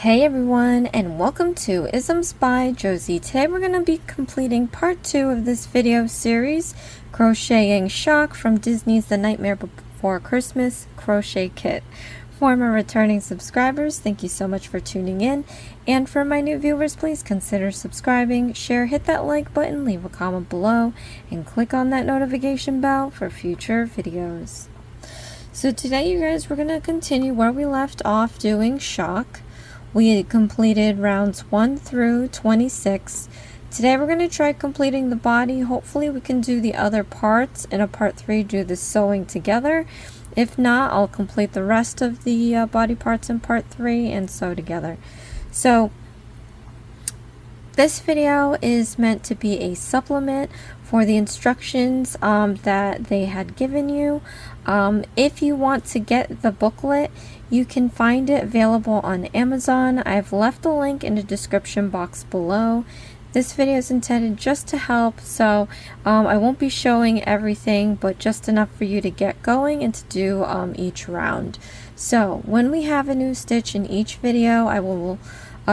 Hey everyone, and welcome to Isms by Josie. Today we're going to be completing part 2 of this video series, Crocheting Shock from Disney's The Nightmare Before Christmas Crochet Kit. For my returning subscribers, thank you so much for tuning in, and for my new viewers, please consider subscribing, share, hit that like button, leave a comment below, and click on that notification bell for future videos. So today, you guys, we're going to continue where we left off doing shock. We had completed rounds 1 through 26. Today we're going to try completing the body. Hopefully we can do the other parts in a part 3, do the sewing together. If not, I'll complete the rest of the body parts in part 3 and sew together. So this video is meant to be a supplement for the instructions that they had given you. If you want to get the booklet, you can find it available on Amazon. I've left a link in the description box below. This video is intended just to help, so I won't be showing everything, but just enough for you to get going and to do each round. So when we have a new stitch in each video, I will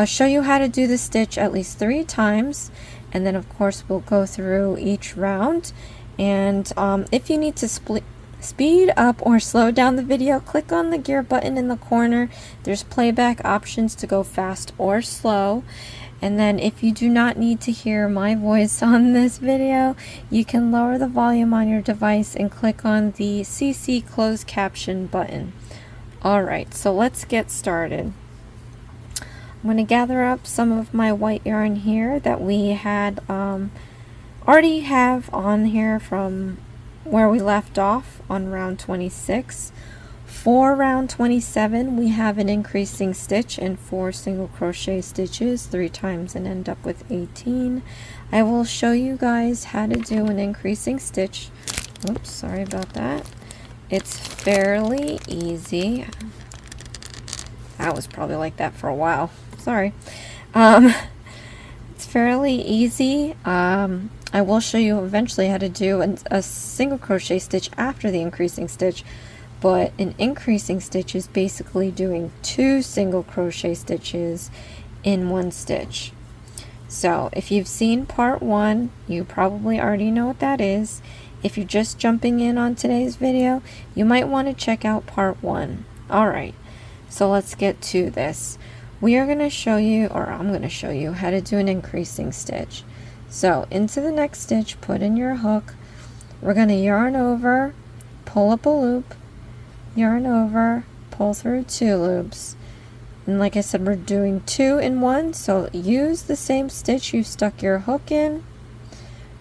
show you how to do the stitch at least 3 times, and then of course we'll go through each round. And if you need to speed up or slow down the video, click on the gear button in the corner. There's playback options to go fast or slow. And then if you do not need to hear my voice on this video, you can lower the volume on your device and click on the CC closed caption button. Alright, so let's get started. I'm going to gather up some of my white yarn here that we had already have on here from where we left off on round 26. For round 27, we have an increasing stitch and 4 single crochet stitches 3 times and end up with 18. I will show you guys how to do an increasing stitch. Oops, sorry about that. It's fairly easy. That was probably like that for a while. Sorry. It's fairly easy. I will show you eventually how to do a single crochet stitch after the increasing stitch, but an increasing stitch is basically doing 2 single crochet stitches in 1 stitch. So if you've seen part 1, you probably already know what that is. If you're just jumping in on today's video, you might want to check out part 1. Alright, so let's get to this. We are going to show you, or I'm going to show you, how to do an increasing stitch. So into the next stitch, put in your hook. We're going to yarn over, pull up a loop, yarn over, pull through 2 loops. And like I said, we're doing 2 in 1, so use the same stitch you stuck your hook in.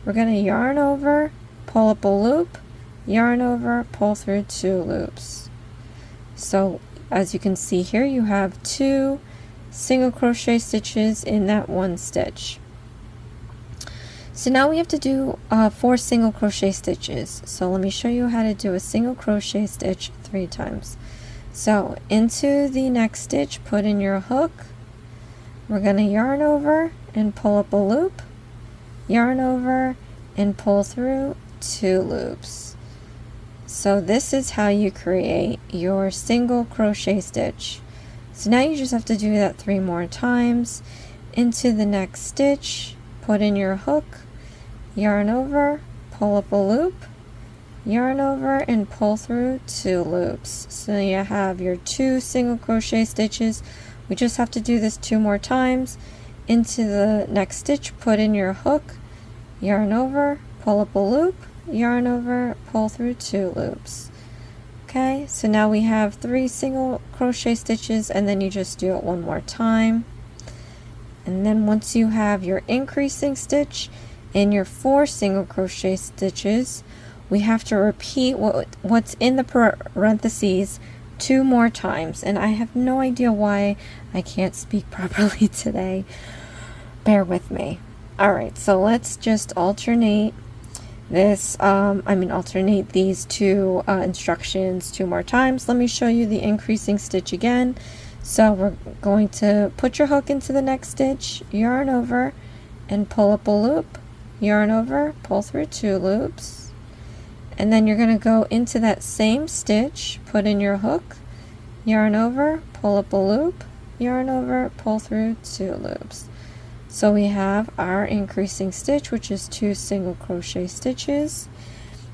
We're going to yarn over, pull up a loop, yarn over, pull through 2 loops. So as you can see here, you have 2 single crochet stitches in that 1 stitch. So now we have to do 4 single crochet stitches. So let me show you how to do a single crochet stitch 3 times. So into the next stitch, put in your hook. We're going to yarn over and pull up a loop, yarn over and pull through 2 loops. So this is how you create your single crochet stitch. So now you just have to do that 3 more times. Into the next stitch, put in your hook, yarn over, pull up a loop, yarn over and pull through 2 loops. So you have your 2 single crochet stitches. We just have to do this 2 more times. Into the next stitch, put in your hook, yarn over, pull up a loop, yarn over, pull through 2 loops. Okay, so now we have 3 single crochet stitches, and then you just do it 1 more time. And then once you have your increasing stitch and your 4 single crochet stitches, we have to repeat what's in the parentheses 2 more times. And I have no idea why I can't speak properly today. Bear with me. Alright, so let's just alternate this, alternate these 2 instructions 2 more times. Let me show you the increasing stitch again. So we're going to put your hook into the next stitch, yarn over and pull up a loop, yarn over, pull through 2 loops, and then you're going to go into that same stitch, put in your hook, yarn over, pull up a loop, yarn over, pull through 2 loops. So we have our increasing stitch, which is 2 single crochet stitches,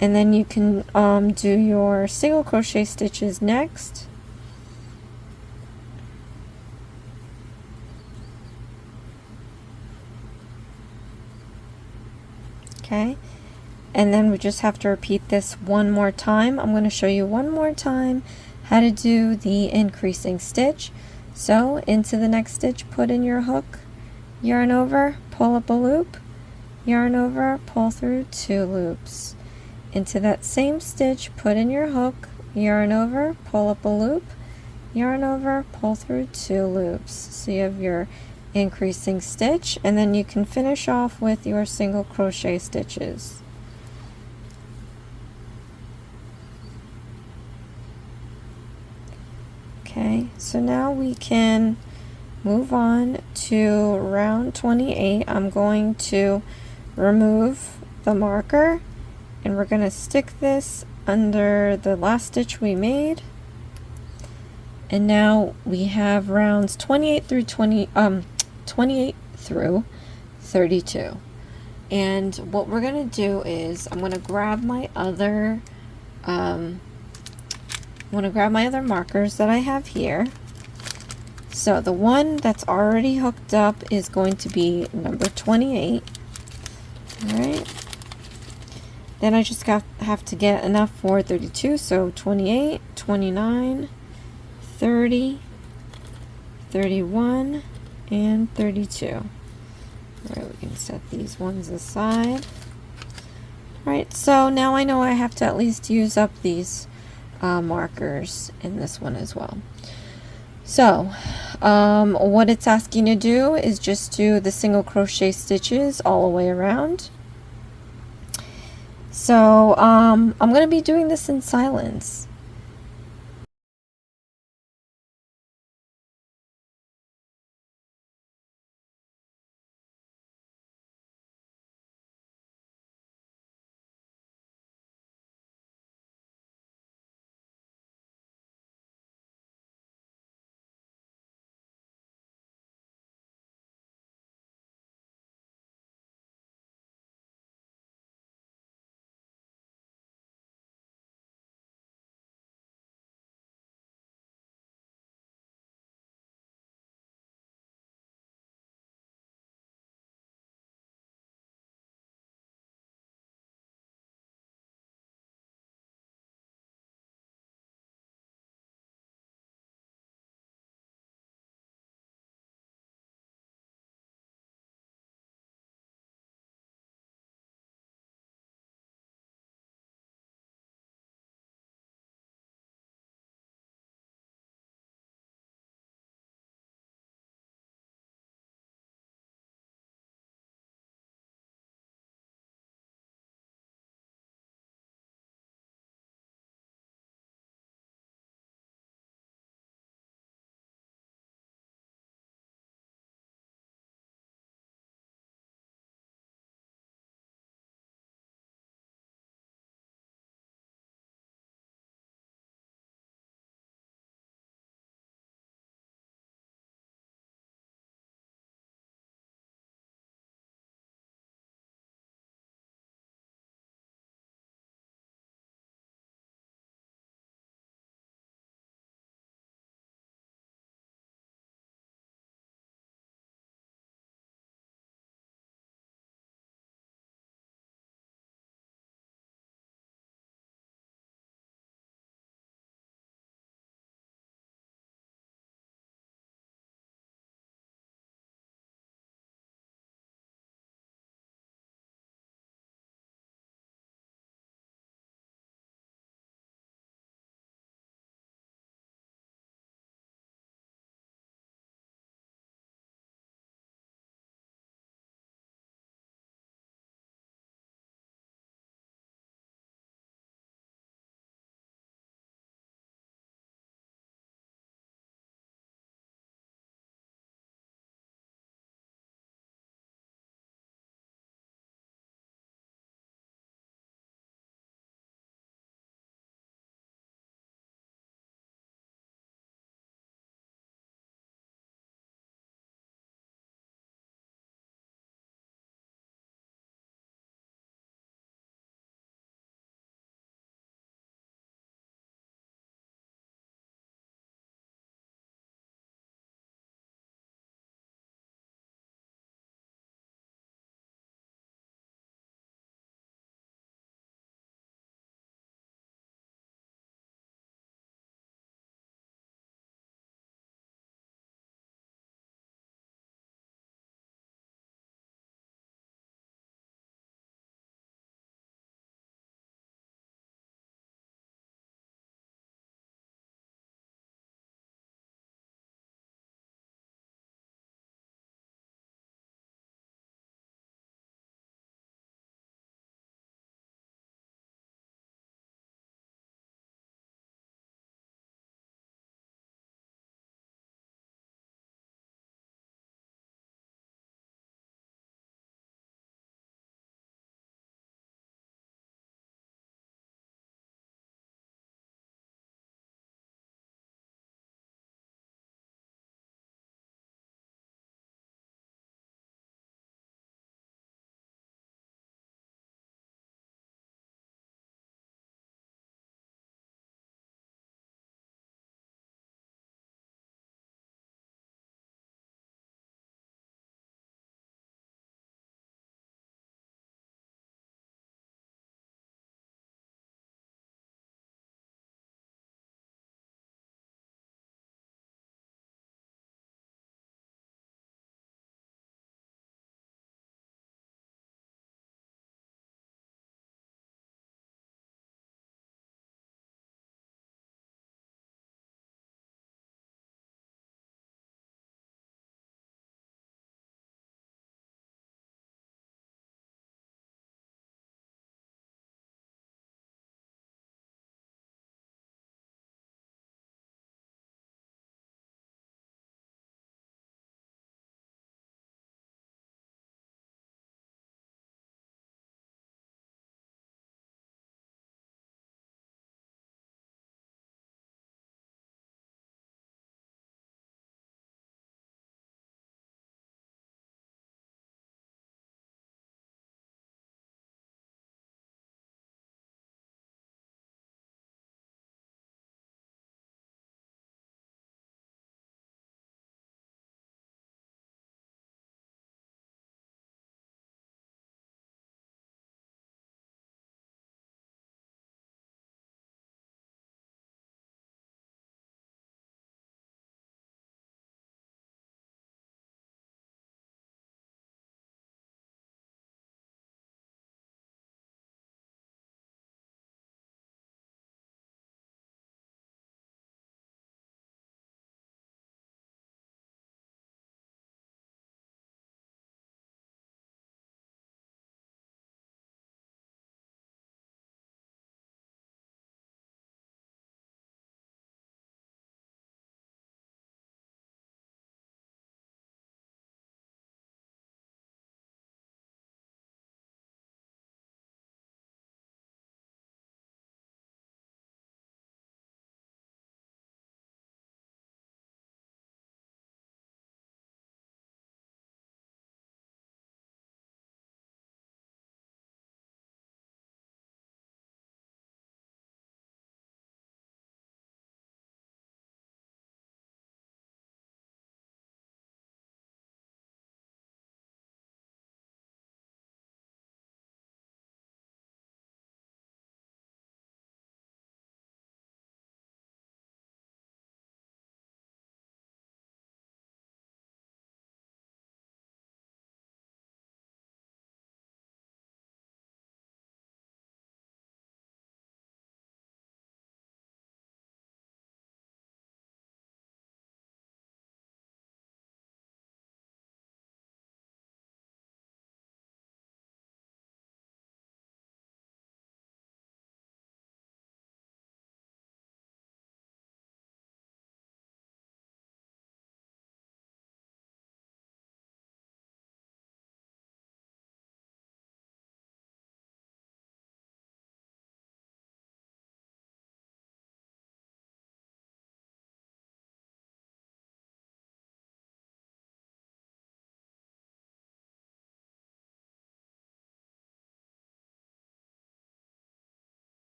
and then you can do your single crochet stitches next. Okay, and then we just have to repeat this one more time. I'm going to show you one more time how to do the increasing stitch. So into the next stitch, put in your hook, yarn over, pull up a loop, yarn over, pull through 2 loops. Into that same stitch, put in your hook, yarn over, pull up a loop, yarn over, pull through 2 loops. So you have your increasing stitch, and then you can finish off with your single crochet stitches. Okay, so now we can move on to round 28. I'm going to remove the marker, and we're going to stick this under the last stitch we made. And now we have rounds 28 through 32. And what we're going to do is I'm going to grab my other markers that I have here. So the one that's already hooked up is going to be number 28. All right. Then I just have to get enough for 32. So 28, 29, 30, 31, and 32. All right, we can set these ones aside. All right, so now I know I have to at least use up these markers in this one as well. So what it's asking to do is just do the single crochet stitches all the way around. So I'm going to be doing this in silence.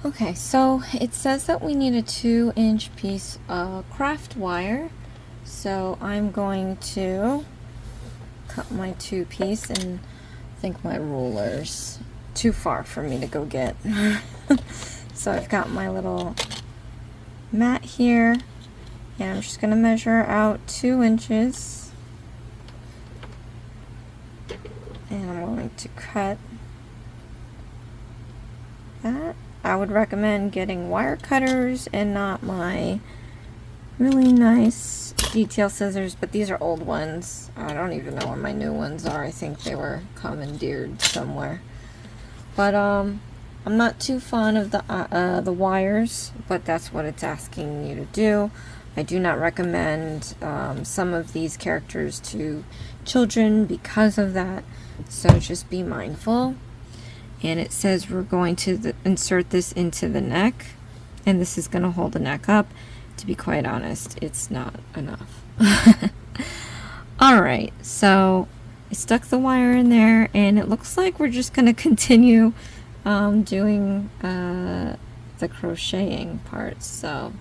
Okay, so it says that we need a 2-inch piece of craft wire. So I'm going to cut my 2-piece, and I think my ruler's too far for me to go get. So I've got my little mat here, and I'm just going to measure out 2 inches. And I'm going to cut that. I would recommend getting wire cutters and not my really nice detail scissors, but these are old ones. I don't even know where my new ones are. I think they were commandeered somewhere. But I'm not too fond of the wires, but that's what it's asking you to do. I do not recommend some of these characters to children because of that, so just be mindful. And it says we're going to insert this into the neck, and this is going to hold the neck up. To be quite honest, it's not enough. Alright, so I stuck the wire in there, and it looks like we're just going to continue doing the crocheting parts. So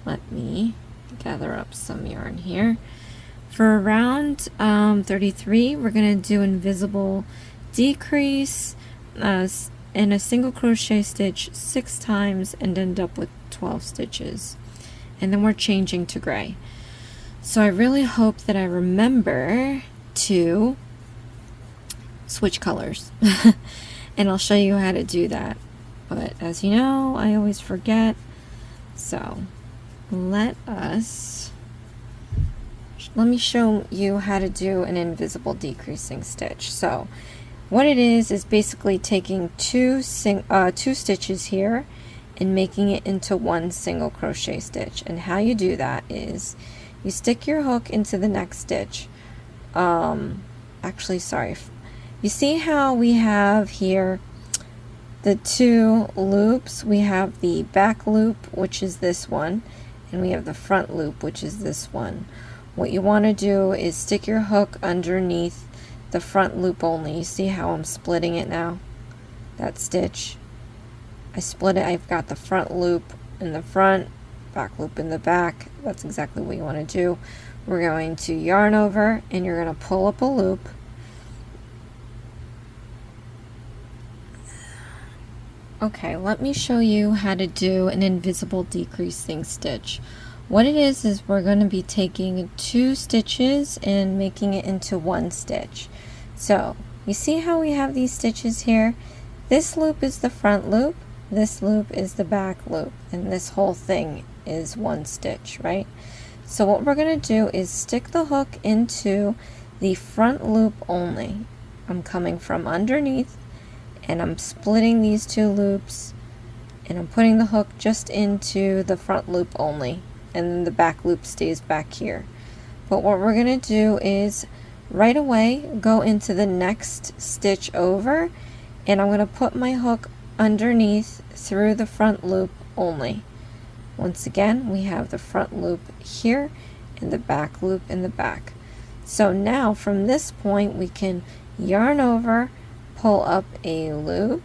let me gather up some yarn here. For round 33, we're going to do invisible decrease in a single crochet stitch 6 times and end up with 12 stitches. And then we're changing to gray. So I really hope that I remember to switch colors. And I'll show you how to do that. But as you know, I always forget. So let me show you how to do an invisible decreasing stitch. So what it is basically taking two stitches here and making it into one single crochet stitch. And how you do that is you stick your hook into the next stitch. Actually, sorry. You see how we have here the 2 loops? We have the back loop, which is this one, and we have the front loop, which is this one. What you want to do is stick your hook underneath the front loop only. You see how I'm splitting it now? That stitch. I split it. I've got the front loop in the front, back loop in the back. That's exactly what you want to do. We're going to yarn over, and you're going to pull up a loop. Okay, let me show you how to do an invisible decreasing stitch. What it is we're going to be taking 2 stitches and making it into 1 stitch. So you see how we have these stitches here? This loop is the front loop, this loop is the back loop, and this whole thing is 1 stitch, right? So what we're going to do is stick the hook into the front loop only. I'm coming from underneath, and I'm splitting these 2 loops, and I'm putting the hook just into the front loop only, and then the back loop stays back here. But what we're going to do is right away go into the next stitch over, and I'm going to put my hook underneath through the front loop only. Once again, we have the front loop here and the back loop in the back. So now from this point we can yarn over, pull up a loop,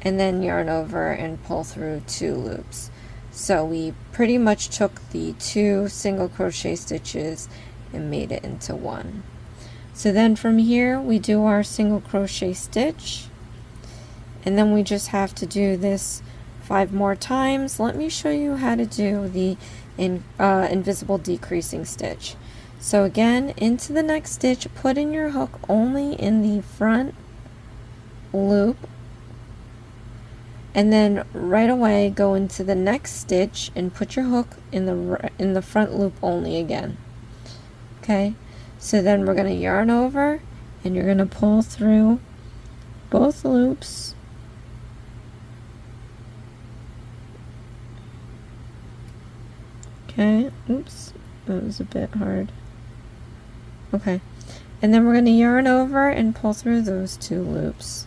and then yarn over and pull through 2 loops. So we pretty much took the 2 single crochet stitches and made it into 1. So then from here we do our single crochet stitch, and then we just have to do this 5 more times. Let me show you how to do the invisible decreasing stitch. So again, into the next stitch, put in your hook only in the front loop, and then right away go into the next stitch and put your hook in the front loop only again. Okay, so then we're going to yarn over, and you're going to pull through both loops. Okay, oops, that was a bit hard. Okay, and then we're going to yarn over and pull through those 2 loops.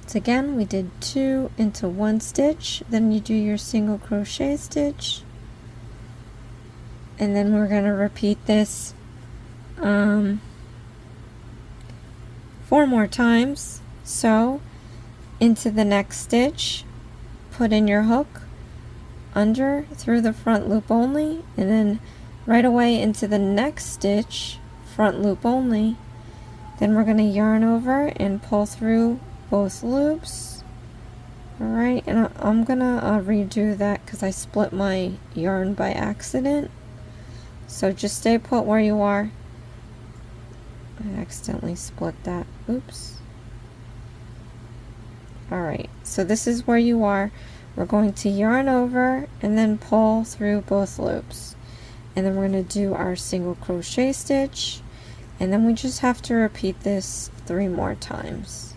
So again, we did 2 into 1 stitch, then you do your single crochet stitch, and then we're going to repeat this 4 more times. So into the next stitch, put in your hook, under through the front loop only, and then right away into the next stitch, front loop only. Then we're going to yarn over and pull through both loops. Alright, and I'm going to redo that because I split my yarn by accident. So just stay put where you are. I accidentally split that. Oops. Alright, so this is where you are. We're going to yarn over and then pull through both loops. And then we're going to do our single crochet stitch. And then we just have to repeat this 3 more times.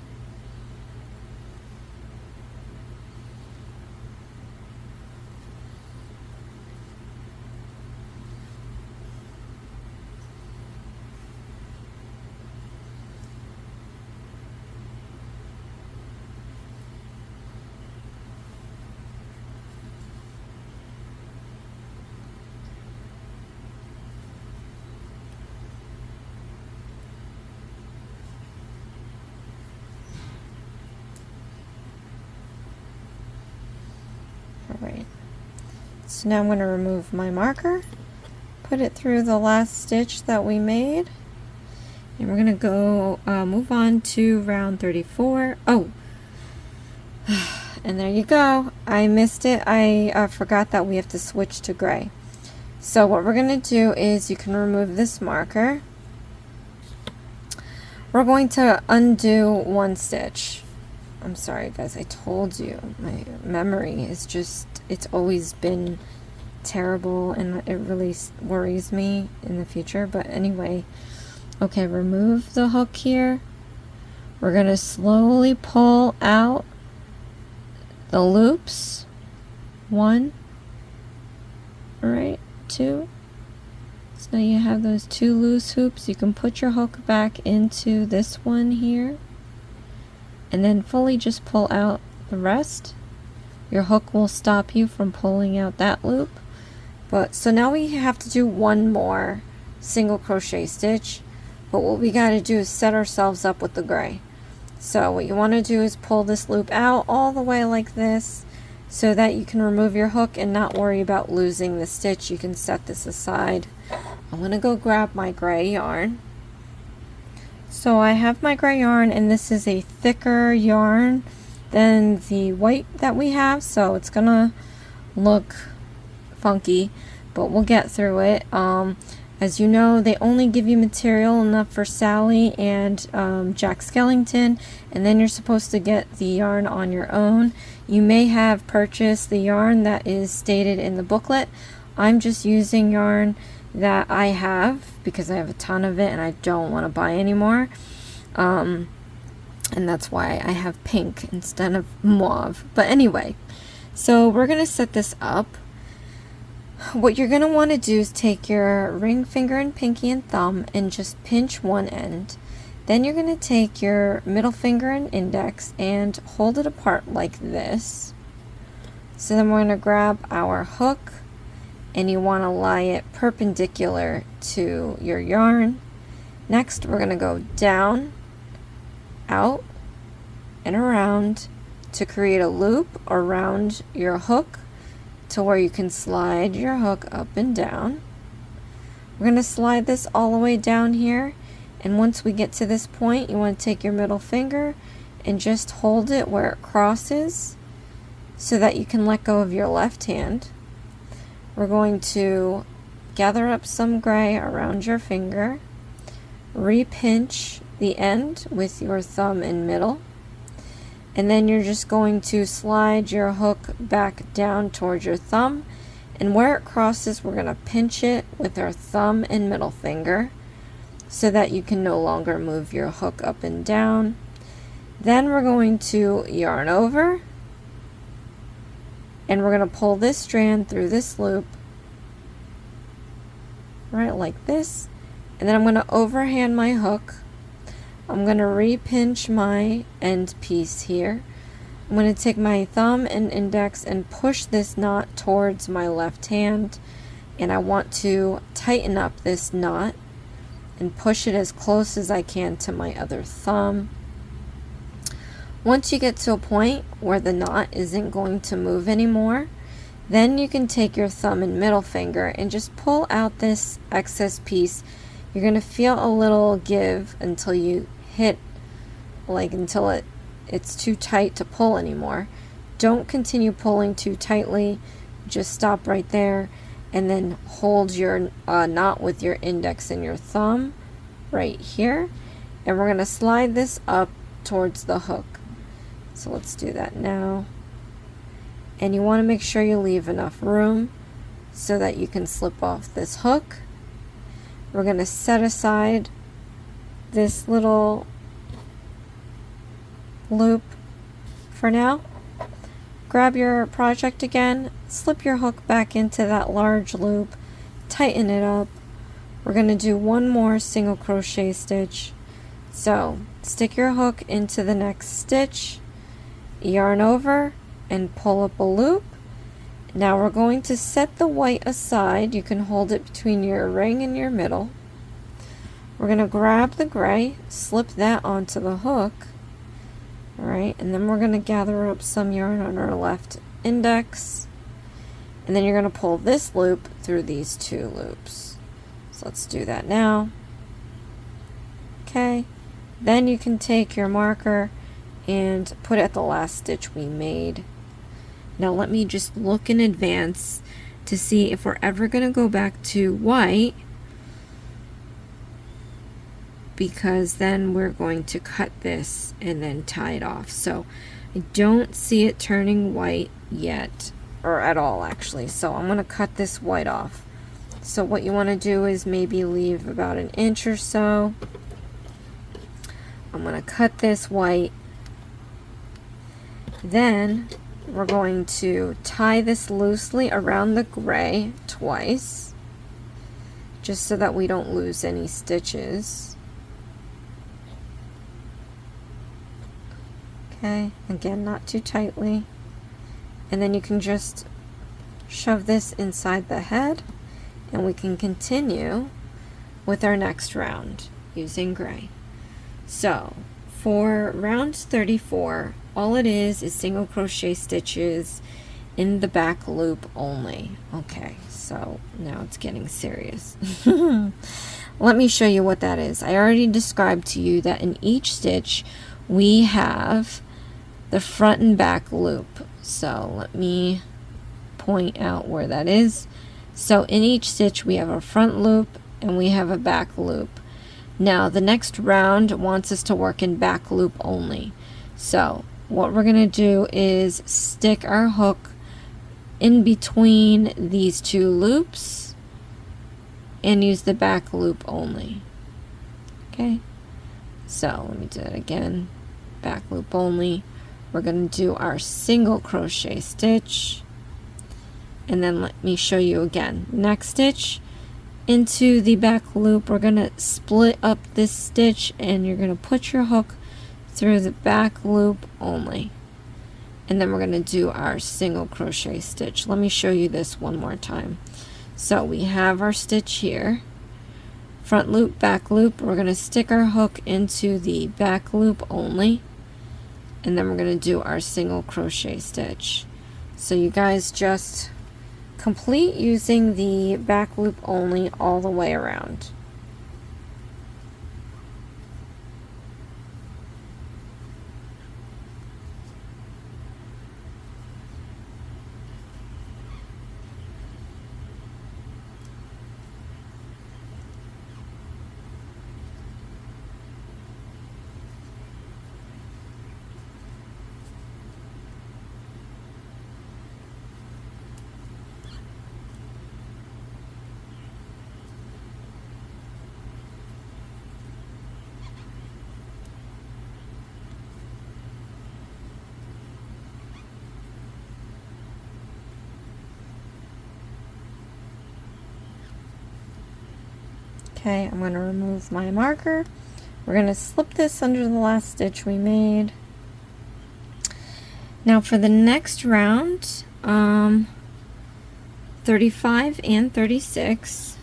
Alright, so now I'm going to remove my marker, put it through the last stitch that we made, and we're going to go move on to round 34. Oh, and there you go. I missed it. I forgot that we have to switch to gray. So what we're going to do is you can remove this marker. We're going to undo 1 stitch. I'm sorry guys, I told you, my memory is just, it's always been terrible and it really worries me in the future. But anyway, okay, remove the hook here. We're going to slowly pull out the loops. 1, right, 2. So now you have those 2 loose hoops. You can put your hook back into this one here. And then fully just pull out the rest. Your hook will stop you from pulling out that loop. But so now we have to do 1 more single crochet stitch. But what we got to do is set ourselves up with the gray. So what you want to do is pull this loop out all the way like this, so that you can remove your hook and not worry about losing the stitch. You can set this aside. I'm going to go grab my gray yarn. So I have my gray yarn, and this is a thicker yarn than the white that we have, so it's gonna look funky, but we'll get through it. As you know, they only give you material enough for Sally and Jack Skellington, and then you're supposed to get the yarn on your own. You may have purchased the yarn that is stated in the booklet. I'm just using yarn that I have because I have a ton of it and I don't want to buy anymore. And that's why I have pink instead of mauve. But anyway, so we're going to set this up. What you're going to want to do is take your ring finger and pinky and thumb and just pinch one end. Then you're going to take your middle finger and index and hold it apart like this. So then we're going to grab our hook, and you want to lie it perpendicular to your yarn. Next, we're going to go down, out, and around to create a loop around your hook to where you can slide your hook up and down. We're going to slide this all the way down here, and once we get to this point, you want to take your middle finger and just hold it where it crosses so that you can let go of your left hand. We're going to gather up some gray around your finger, re-pinch the end with your thumb and middle, and then you're just going to slide your hook back down towards your thumb, and where it crosses we're going to pinch it with our thumb and middle finger so that you can no longer move your hook up and down. Then we're going to yarn over, and we're going to pull this strand through this loop right like this, and then I'm going to overhand my hook. I'm going to re-pinch my end piece here. I'm going to take my thumb and index and push this knot towards my left hand, and I want to tighten up this knot and push it as close as I can to my other thumb. Once you get to a point where the knot isn't going to move anymore, then you can take your thumb and middle finger and just pull out this excess piece. You're going to feel a little give until you hit, like until it's too tight to pull anymore. Don't continue pulling too tightly, just stop right there and then hold your knot with your index and your thumb right here, and we're going to slide this up towards the hook. So let's do that now. And you want to make sure you leave enough room so that you can slip off this hook. We're going to set aside this little loop for now. Grab your project again, slip your hook back into that large loop, tighten it up. We're going to do one more single crochet stitch. So stick your hook into the next stitch, yarn over, and pull up a loop. Now we're going to set the white aside. You can hold it between your ring and your middle. We're going to grab the gray, slip that onto the hook. Alright, and then we're going to gather up some yarn on our left index, and then you're going to pull this loop through these two loops. So let's do that now. Okay, then you can take your marker and put at the last stitch we made. Now let me just look in advance to see if we're ever going to go back to white, because then we're going to cut this and then tie it off. So I don't see it turning white yet, or at all actually. So I'm going to cut this white off. So what you want to do is maybe leave about an inch or so. I'm going to cut this white. Then we're going to tie this loosely around the gray twice, just so that we don't lose any stitches. Okay, again, not too tightly. And then you can just shove this inside the head, and we can continue with our next round using gray. So for round 34, all it is single crochet stitches in the back loop only. Okay, so now it's getting serious. Let me show you what that is. I already described to you that in each stitch we have the front and back loop. So let me point out where that is. So in each stitch we have a front loop and we have a back loop. Now the next round wants us to work in back loop only. So what we're going to do is stick our hook in between these two loops and use the back loop only. Okay, so let me do it again. Back loop only. We're going to do our single crochet stitch, and then let me show you again. Next stitch into the back loop, we're going to split up this stitch and you're going to put your hook through the back loop only, and then we're going to do our single crochet stitch. Let me show you this one more time. So we have our stitch here, front loop, back loop. We're going to stick our hook into the back loop only, and then we're going to do our single crochet stitch. So you guys just complete using the back loop only all the way around. Okay, I'm going to remove my marker. We're going to slip this under the last stitch we made. Now for the next round, 35 and 36,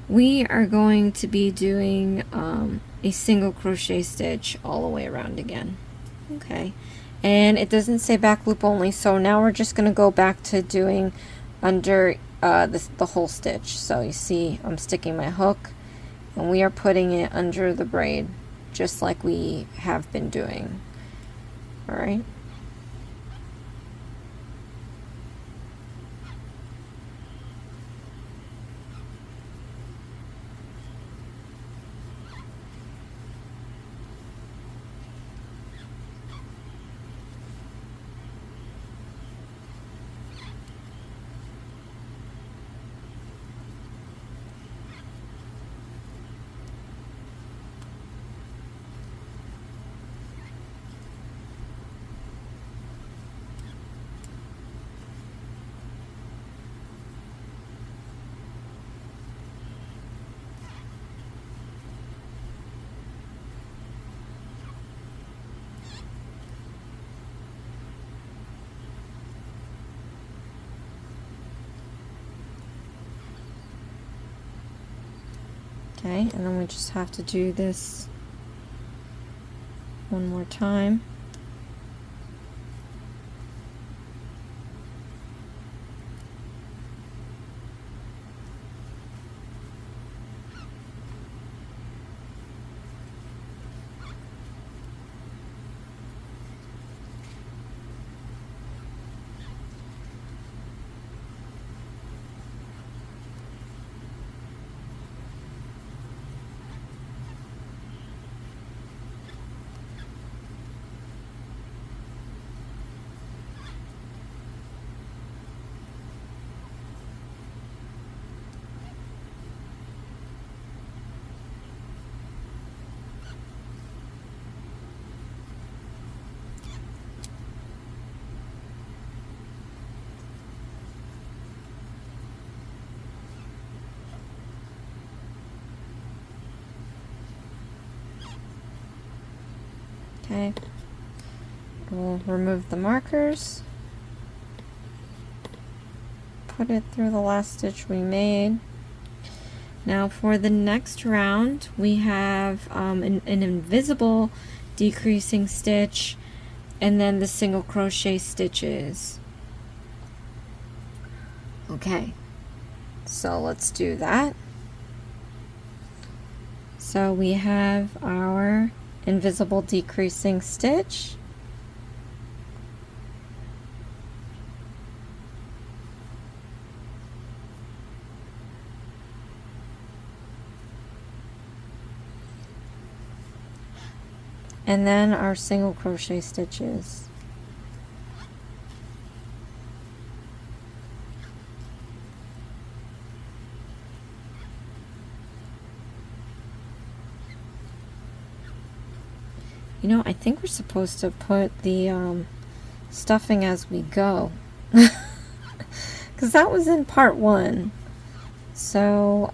we are going to be doing a single crochet stitch all the way around again. Okay, and it doesn't say back loop only, so now we're just going to go back to doing under the whole stitch. So you see I'm sticking my hook and we are putting it under the braid just like we have been doing. All right. Okay, and then we just have to do this one more time. Okay, we'll remove the markers, put it through the last stitch we made. Now for the next round we have an invisible decreasing stitch and then the single crochet stitches. Okay, so let's do that. So we have our invisible decreasing stitch, and then our single crochet stitches. You know, I think we're supposed to put the stuffing as we go, because that was in part 1. So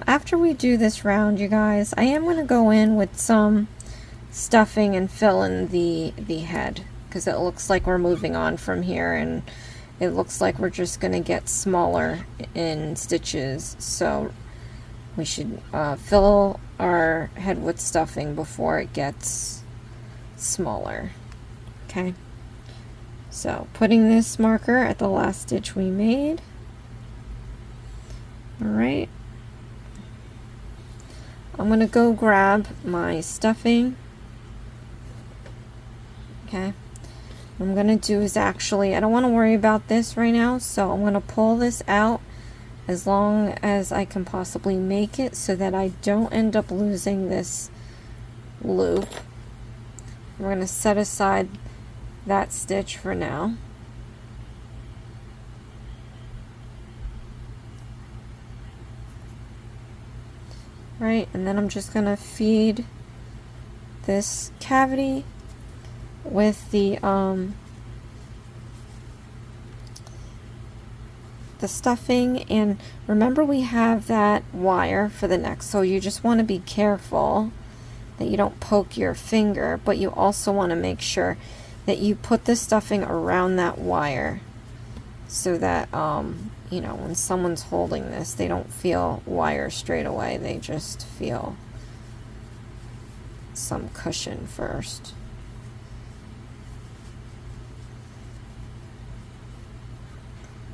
after we do this round, you guys, I am going to go in with some stuffing and fill in the head, because it looks like we're moving on from here and it looks like we're just going to get smaller in stitches. So we should fill our head with stuffing before it gets smaller. Okay, so putting this marker at the last stitch we made. All right, I'm gonna go grab my stuffing. Okay, what I'm gonna do is actually, I don't want to worry about this right now, so I'm gonna pull this out as long as I can possibly make it so that I don't end up losing this loop. We're going to set aside that stitch for now. Right, and then I'm just going to feed this cavity with the stuffing, and remember we have that wire for the neck, so you just want to be careful that you don't poke your finger, but you also want to make sure that you put the stuffing around that wire so that you know, when someone's holding this, they don't feel wire straight away. They just feel some cushion first.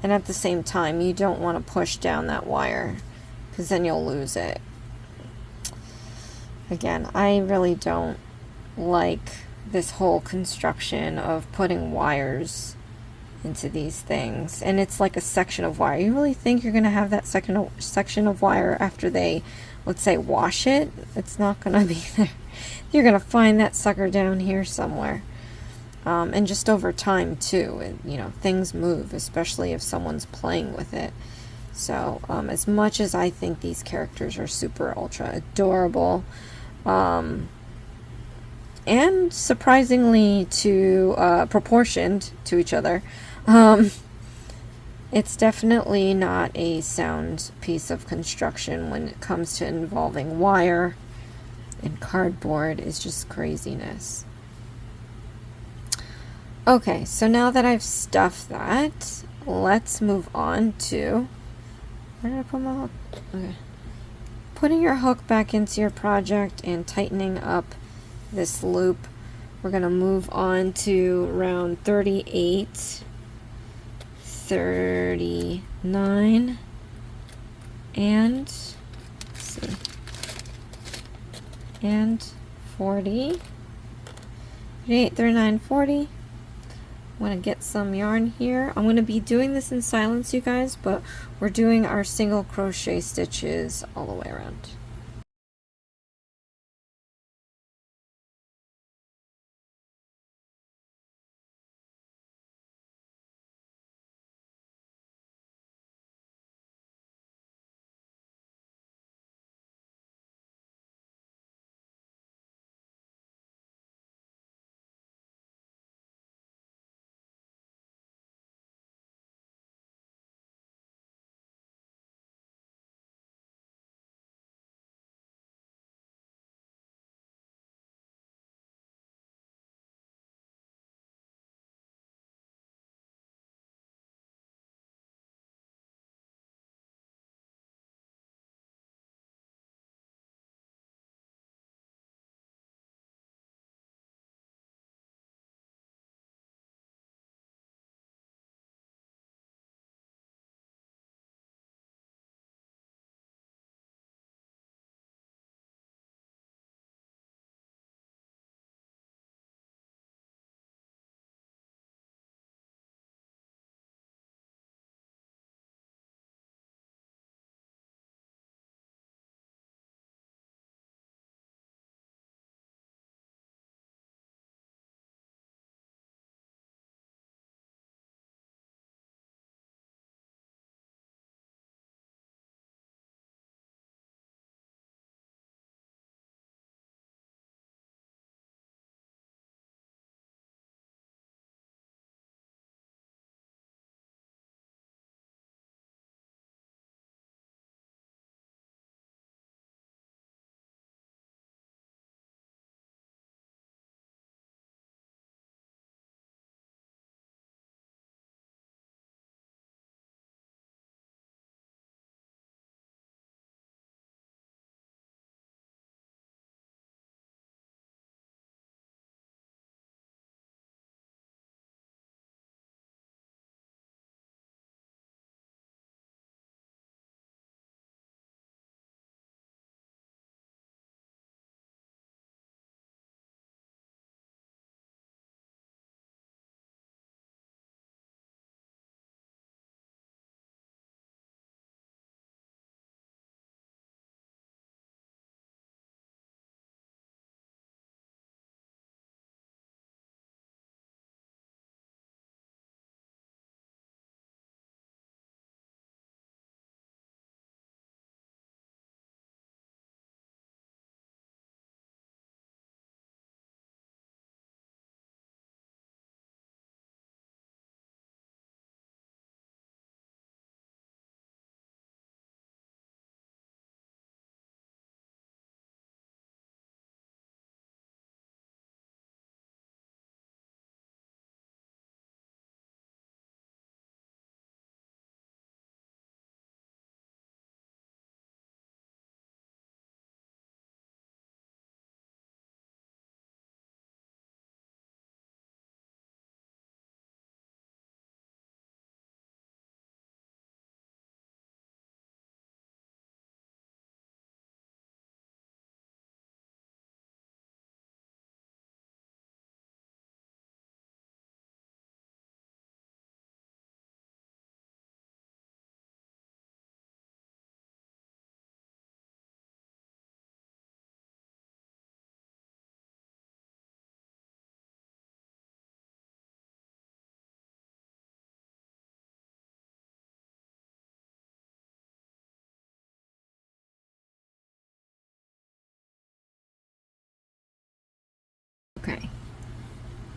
And at the same time, you don't want to push down that wire because then you'll lose it. Again, I really don't like this whole construction of putting wires into these things. And it's like a section of wire. You really think you're going to have that section of wire after they, let's say, wash it? It's not going to be there. You're going to find that sucker down here somewhere. And just over time too, you know, things move, especially if someone's playing with it. So as much as I think these characters are super ultra adorable, and surprisingly proportioned to each other, it's definitely not a sound piece of construction when it comes to involving wire and cardboard. Is just craziness. Okay, so now that I've stuffed that, let's move on to, where did I put my hook? Okay. Putting your hook back into your project and tightening up this loop. We're going to move on to round 38, 39, and, let's see, and 40, 38, 39, 40. I'm going to get some yarn here. I'm going to be doing this in silence, you guys, but we're doing our single crochet stitches all the way around.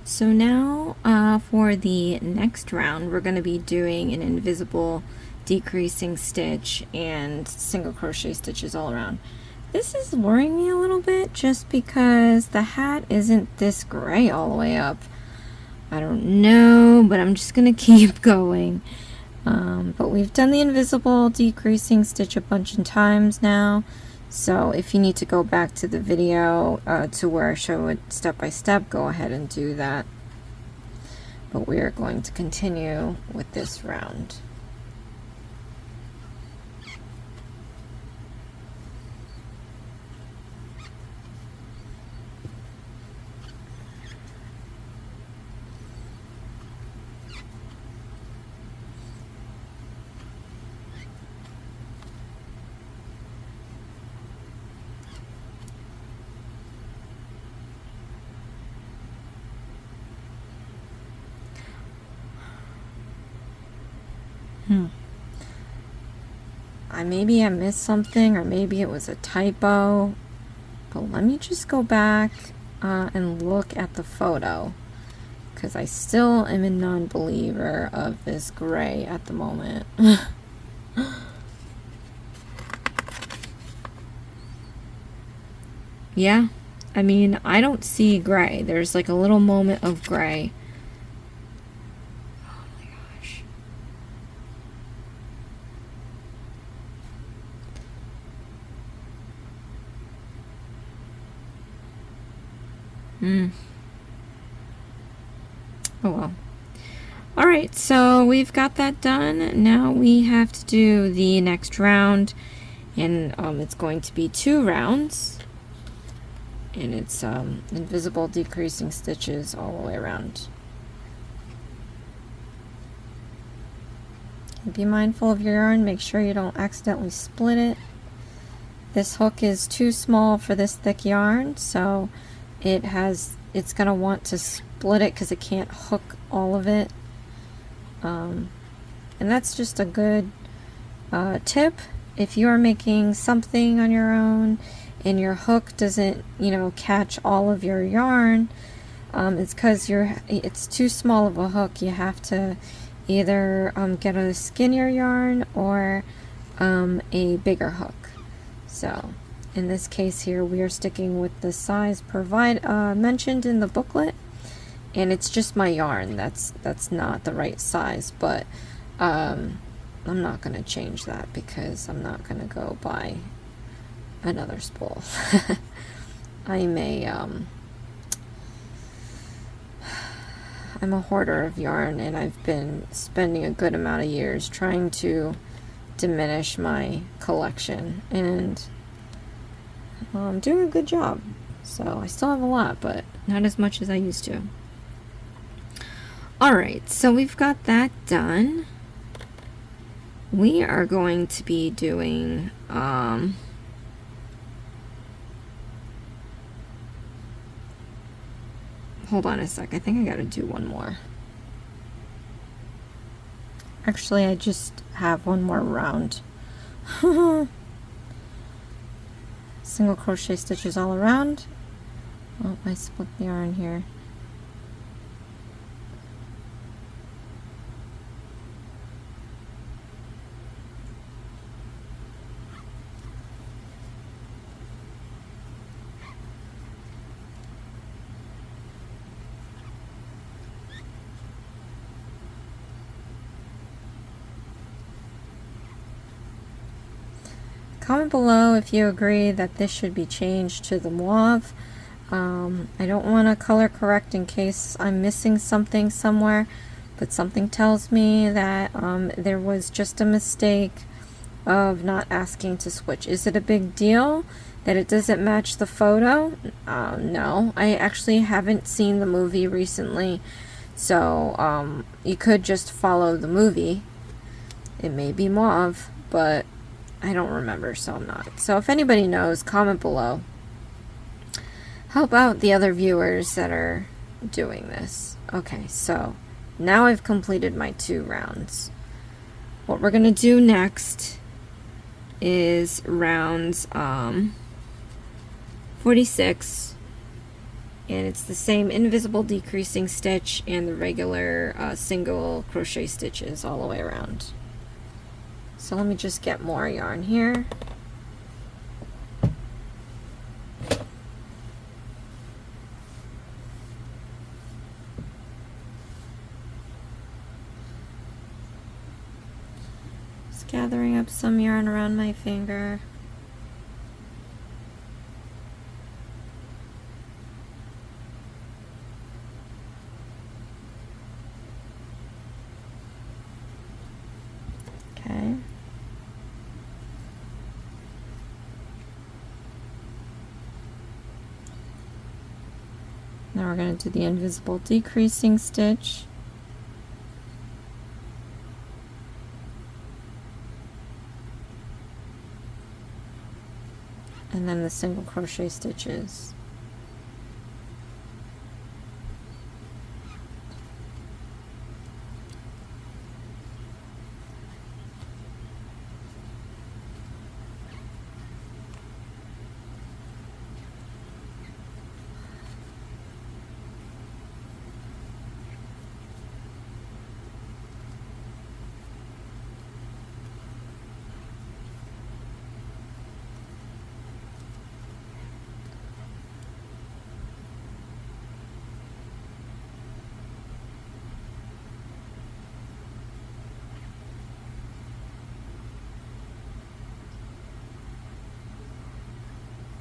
So now for the next round, we're going to be doing an invisible decreasing stitch and single crochet stitches all around. This is worrying me a little bit just because the hat isn't this gray all the way up. I don't know, but I'm just going to keep going. But we've done the invisible decreasing stitch a bunch of times now. So if you need to go back to the video to where I show it step by step, go ahead and do that. But we are going to continue with this round. Maybe I missed something, or maybe it was a typo, but let me just go back and look at the photo, because I still am a non-believer of this gray at the moment. Yeah, I mean, I don't see gray. There's like a little moment of gray. Oh well. Alright, so we've got that done. Now we have to do the next round, and it's going to be 2 rounds, and it's invisible decreasing stitches all the way around. Be mindful of your yarn, make sure you don't accidentally split it. This hook is too small for this thick yarn, so it's gonna want to split it because it can't hook all of it. And that's just a good tip if you're making something on your own and your hook doesn't, you know, catch all of your yarn. It's because it's too small of a hook. You have to either get a skinnier yarn or a bigger hook. So in this case here, we are sticking with the size mentioned in the booklet, and it's just my yarn that's not the right size, but I'm not going to change that because I'm not going to go buy another spool. I'm a hoarder of yarn, and I've been spending a good amount of years trying to diminish my collection, and I'm doing a good job. So I still have a lot, but not as much as I used to. Alright, so we've got that done. We are going to be doing hold on a sec, I think I gotta do one more. Actually, I just have one more round. Single crochet stitches all around. Oh, I split the yarn here. Comment below if you agree that this should be changed to the mauve. I don't want to color correct in case I'm missing something somewhere, but something tells me that there was just a mistake of not asking to switch. Is it a big deal that it doesn't match the photo? No, I actually haven't seen the movie recently, so you could just follow the movie. It may be mauve, but I don't remember, so I'm not. So if anybody knows, comment below. Help out the other viewers that are doing this. Okay, so now I've completed my 2 rounds. What we're gonna do next is rounds 46 And it's the same invisible decreasing stitch and the regular single crochet stitches all the way around. So let me just get more yarn here. Just gathering up some yarn around my finger. Okay. Now we're going to do the invisible decreasing stitch. And then the single crochet stitches.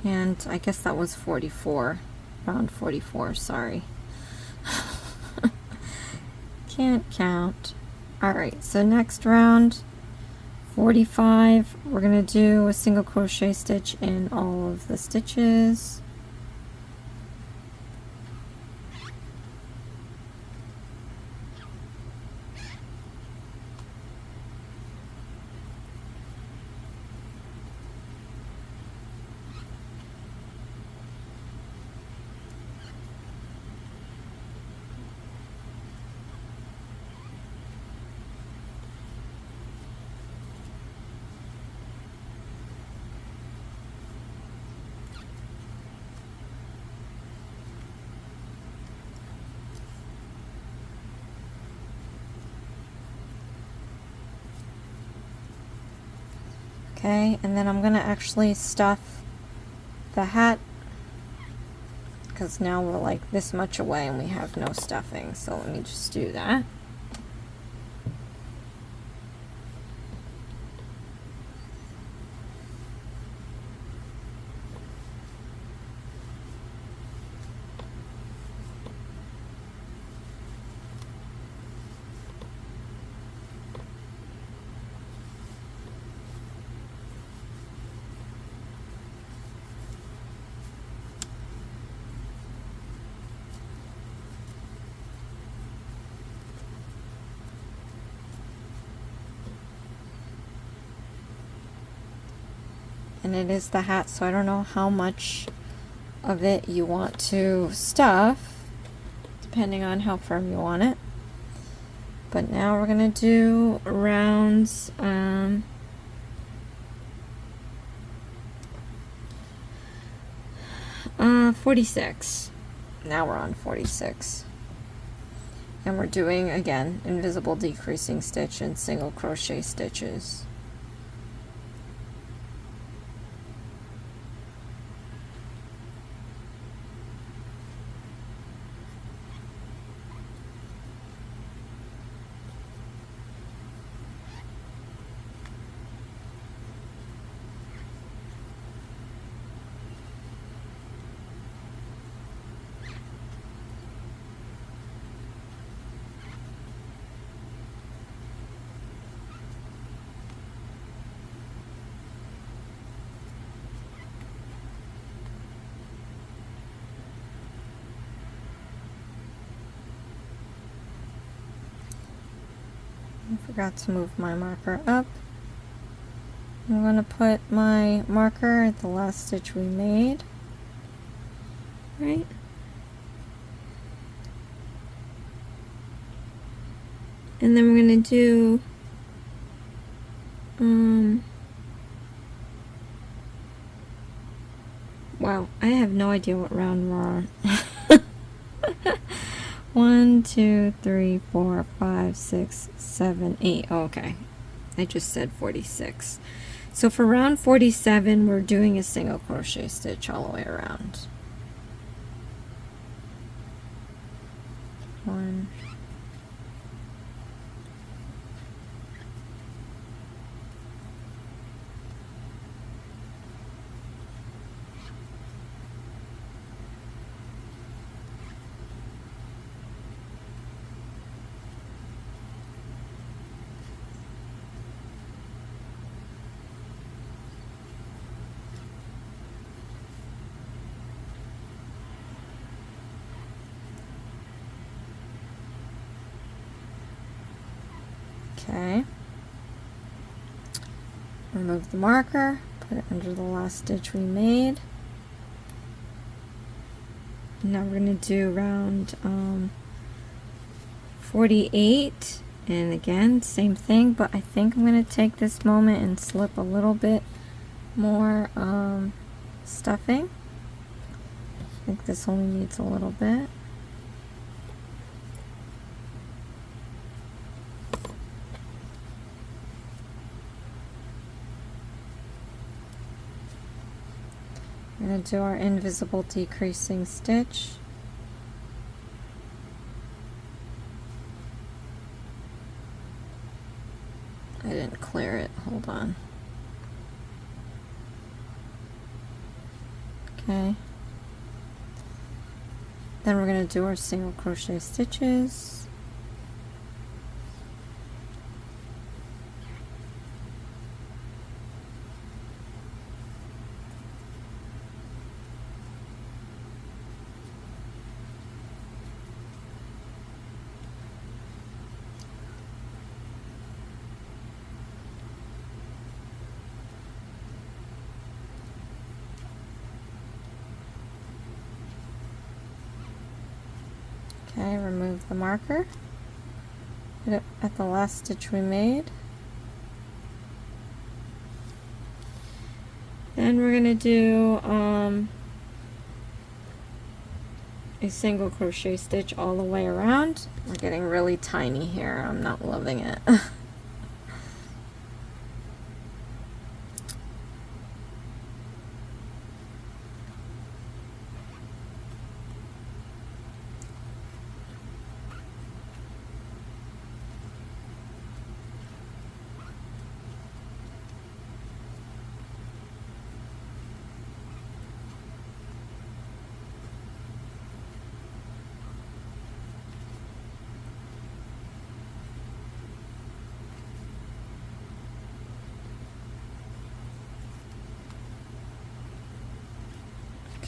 And I guess that was 44, round 44, sorry. Can't count. Alright, so next round, 45, we're going to do a single crochet stitch in all of the stitches. Okay, and then I'm going to actually stuff the hat because now we're like this much away and we have no stuffing. So let me just do that. And it is the hat, so I don't know how much of it you want to stuff, depending on how firm you want it. But now we're going to do rounds 46. Now we're on 46. And we're doing, again, invisible decreasing stitch and single crochet stitches. I forgot to move my marker up. I'm going to put my marker at the last stitch we made. Right? And then we're going to do wow, I have no idea what round we're on. 1, 2, 3, 4, 5, 6, 7, 8. Oh, okay, I just said 46. So for round 47, we're doing a single crochet stitch all the way around. 1, okay. Remove the marker, put it under the last stitch we made. Now we're going to do round 48, and again same thing, but I think I'm going to take this moment and slip a little bit more stuffing. I think this only needs a little bit. We're going to do our invisible decreasing stitch. I didn't clear it, hold on. Okay. Then we're going to do our single crochet stitches. Okay, remove the marker. Put it at the last stitch we made. Then we're going to do a single crochet stitch all the way around. We're getting really tiny here. I'm not loving it.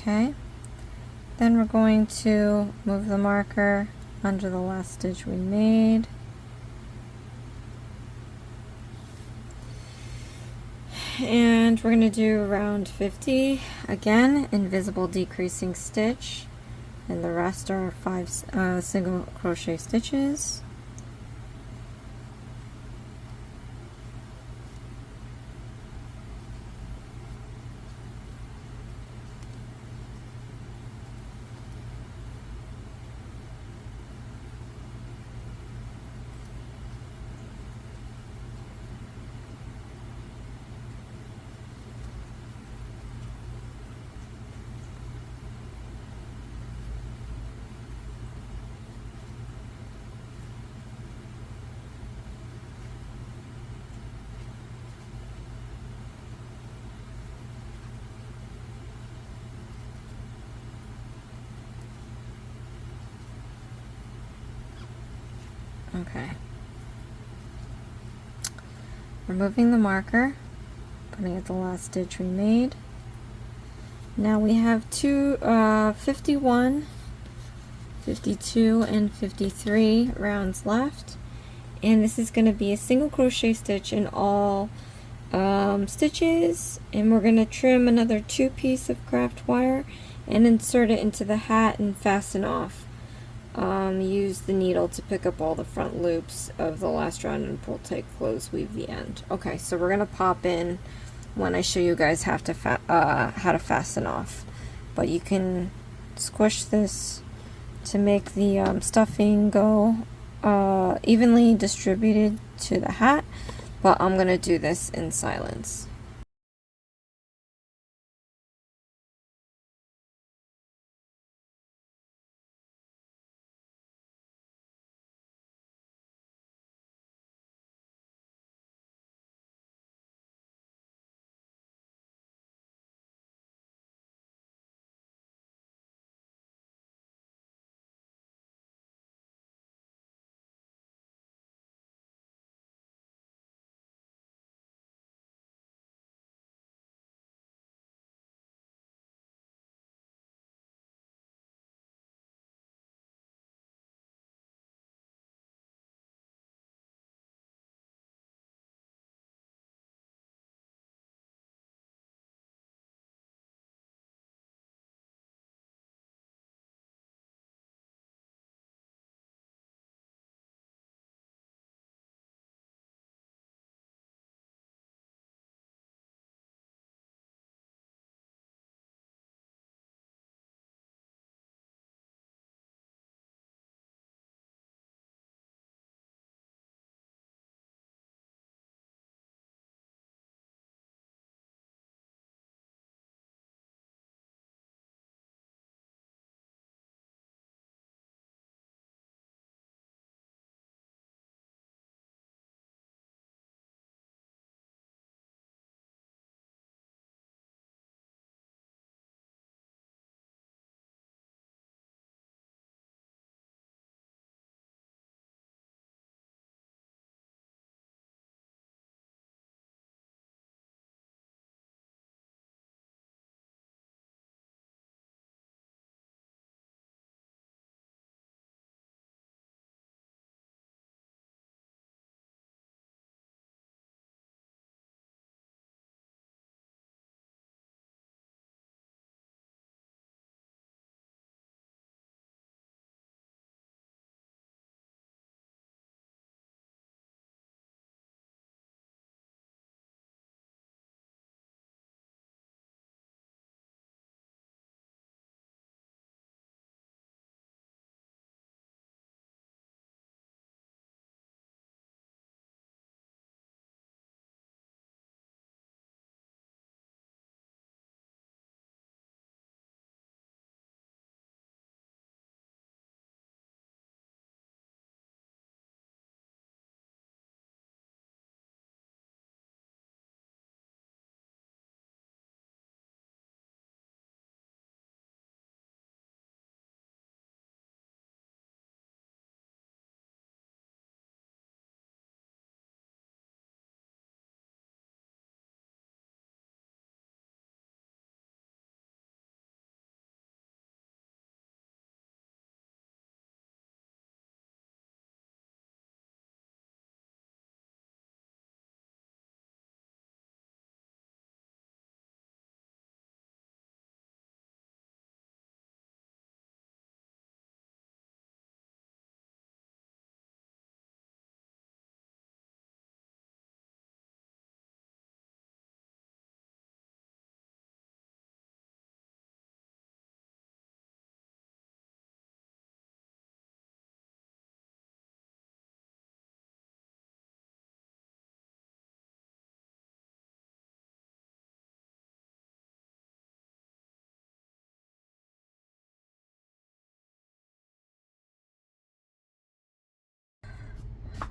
Okay, then we're going to move the marker under the last stitch we made. And we're going to do round 50 again, invisible decreasing stitch, and the rest are 5 single crochet stitches. Okay. Removing the marker, putting it the last stitch we made. Now we have 51, 52, and 53 rounds left, and this is going to be a single crochet stitch in all stitches, and we're going to trim another 2 pieces of craft wire and insert it into the hat and fasten off. Use the needle to pick up all the front loops of the last round and pull tight, close, weave the end. Okay, so we're gonna pop in when I show you guys how to fasten off, but you can squish this to make the stuffing go evenly distributed to the hat, but I'm gonna do this in silence.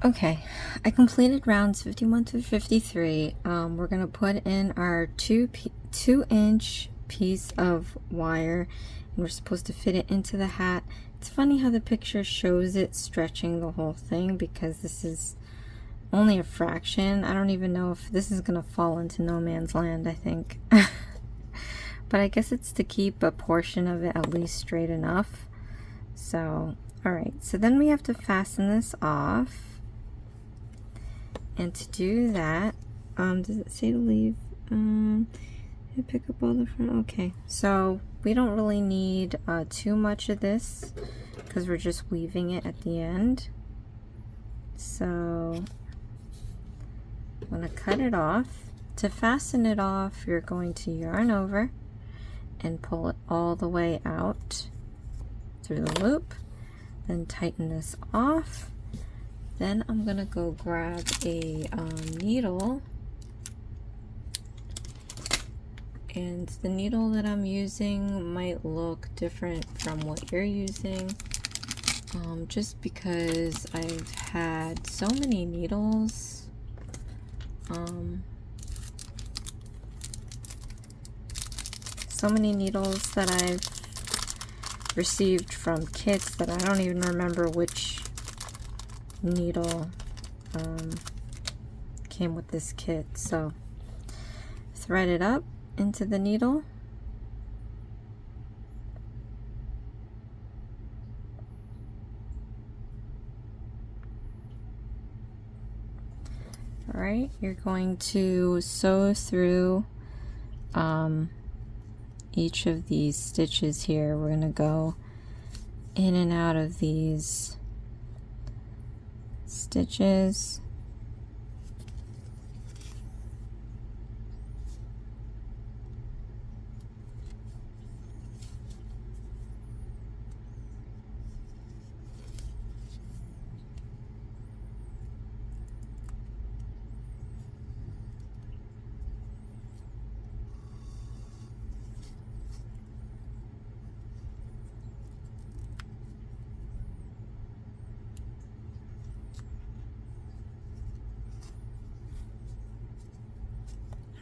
Okay, I completed rounds 51 to 53. We're gonna put in our 2-inch piece of wire, and we're supposed to fit it into the hat. It's funny how the picture shows it stretching the whole thing, because this is only a fraction. I don't even know if this is gonna fall into no man's land, I think. But I guess it's to keep a portion of it at least straight enough. So, alright, so then we have to fasten this off. And to do that, does it say to leave? Pick up all the front. Okay, so we don't really need too much of this, because we're just weaving it at the end. So I'm going to cut it off. To fasten it off, you're going to yarn over and pull it all the way out. through the loop, then tighten this off. Then I'm gonna go grab a needle, and the needle that I'm using might look different from what you're using, just because I've had so many needles, that I've received from kits that I don't even remember which needle came with this kit. So thread it up into the needle, all right. You're going to sew through each of these stitches here. We're going to go in and out of these stitches.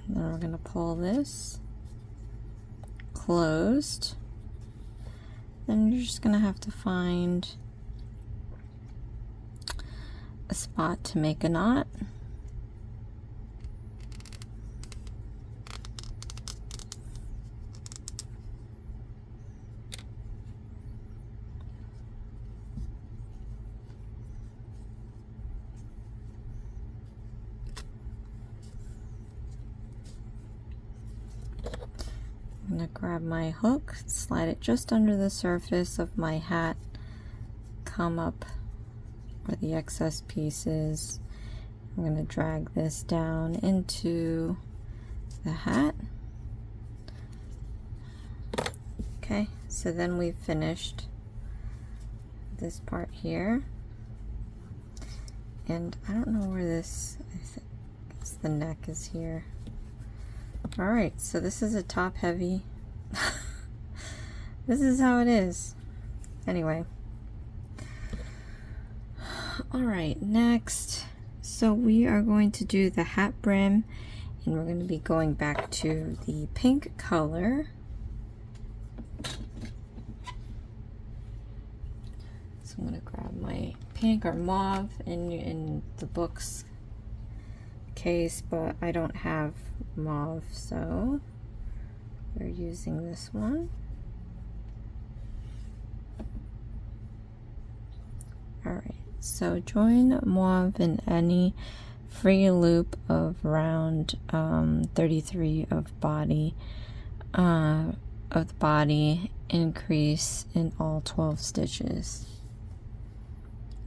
Then we're going to pull this closed. Then you're just going to have to find a spot to make a knot. I'm going to grab my hook, slide it just under the surface of my hat, come up where the excess piece is. I'm going to drag this down into the hat. Okay, so then we've finished this part here. And I don't know where this, I think it's the neck is here. Alright, so this is a top heavy. This is how it is. Anyway. Alright, next. So we are going to do the hat brim, and we're going to be going back to the pink color. So I'm going to grab my pink or mauve in the book's case, but I don't have mauve, so we're using this one. Alright, so join mauve in any free loop of round 33 of body of the body, increase in all 12 stitches.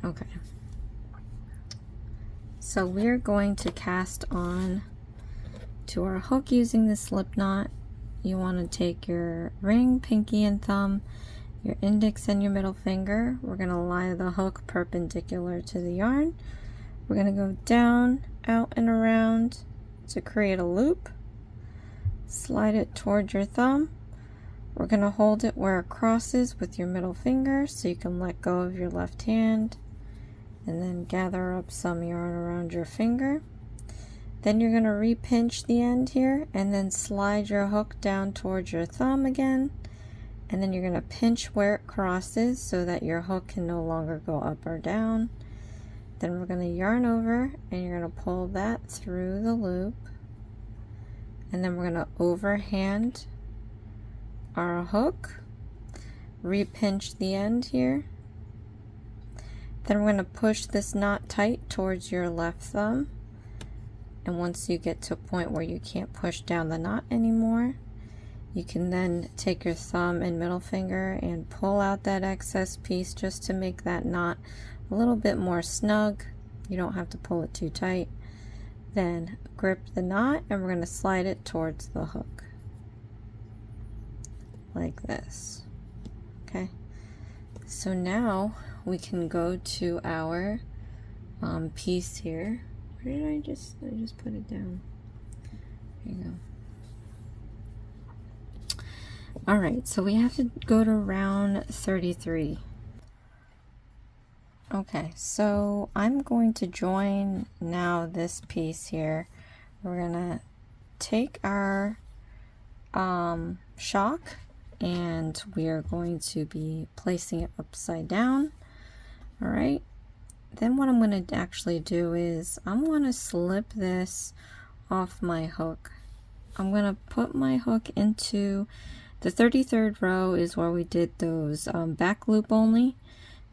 Okay. So we're going to cast on to our hook using the slip knot. You want to take your ring, pinky, and thumb, your index and your middle finger. We're going to lie the hook perpendicular to the yarn. We're going to go down, out, and around to create a loop. Slide it towards your thumb. We're going to hold it where it crosses with your middle finger so you can let go of your left hand. And then gather up some yarn around your finger. Then you're going to re-pinch the end here and then slide your hook down towards your thumb again. And then you're going to pinch where it crosses so that your hook can no longer go up or down. Then we're going to yarn over and you're going to pull that through the loop. And then we're going to overhand our hook, re-pinch the end here. Then we're going to push this knot tight towards your left thumb. And once you get to a point where you can't push down the knot anymore, you can then take your thumb and middle finger and pull out that excess piece just to make that knot a little bit more snug. You don't have to pull it too tight. Then grip the knot and we're going to slide it towards the hook. Like this. Okay. So now we can go to our piece here. Where did I just put it down? There you go. All right, so we have to go to round 33. Okay, so I'm going to join now this piece here. We're gonna take our shock and we are going to be placing it upside down. All right, then what I'm going to actually do is I'm going to slip this off my hook. I'm going to put my hook into the 33rd row is where we did those back loop only.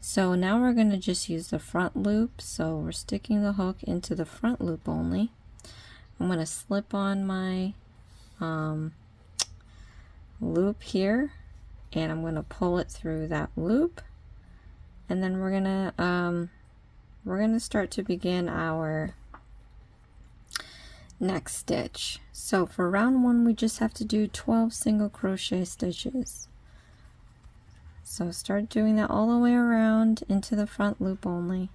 So now we're going to just use the front loop. So we're sticking the hook into the front loop only. I'm going to slip on my loop here and I'm going to pull it through that loop, and then we're going to start to begin our next stitch. So for round 1 we just have to do 12 single crochet stitches. So start doing that all the way around into the front loop only.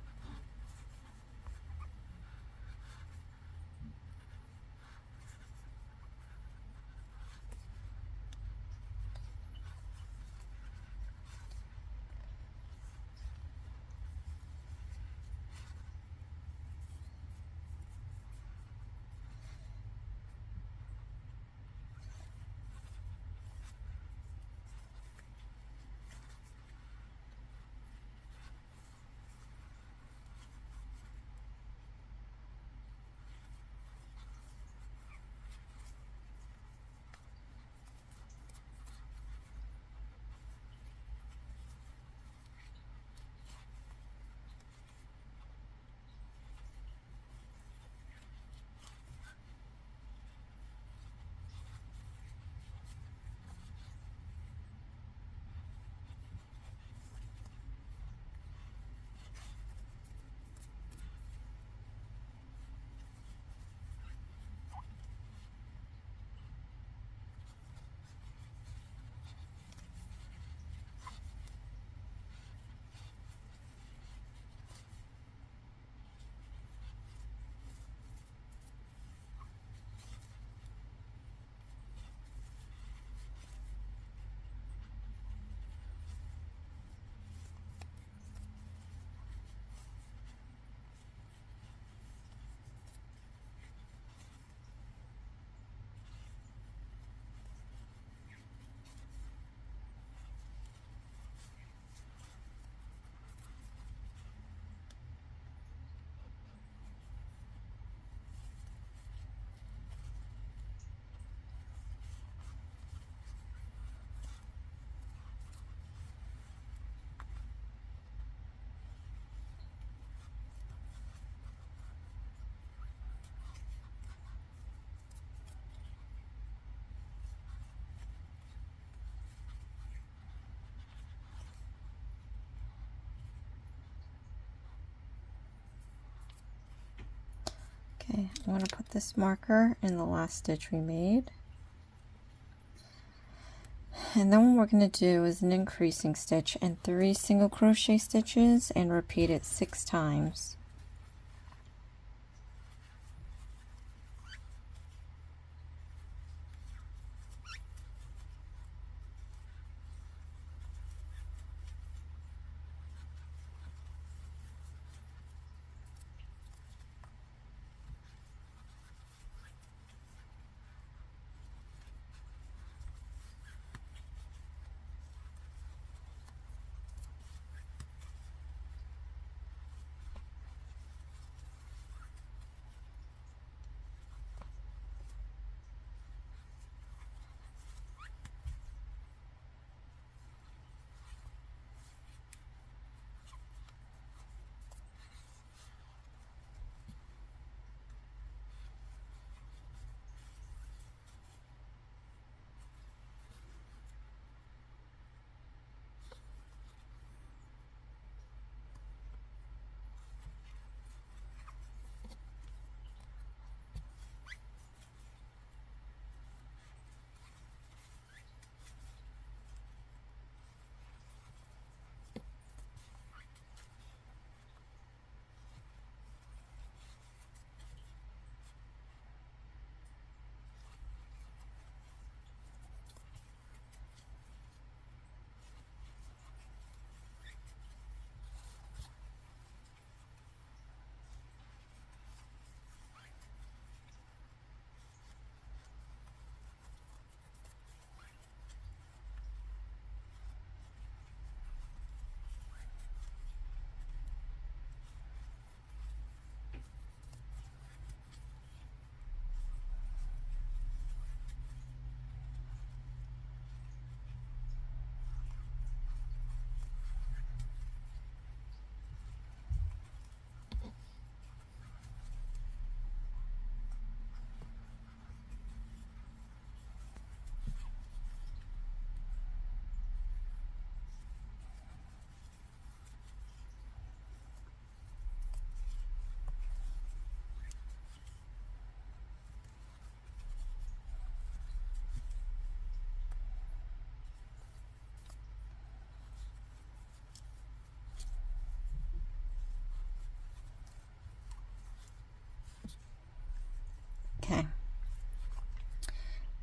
Okay, I'm going to put this marker in the last stitch we made. And then what we're going to do is an increasing stitch and 3 single crochet stitches and repeat it 6 times.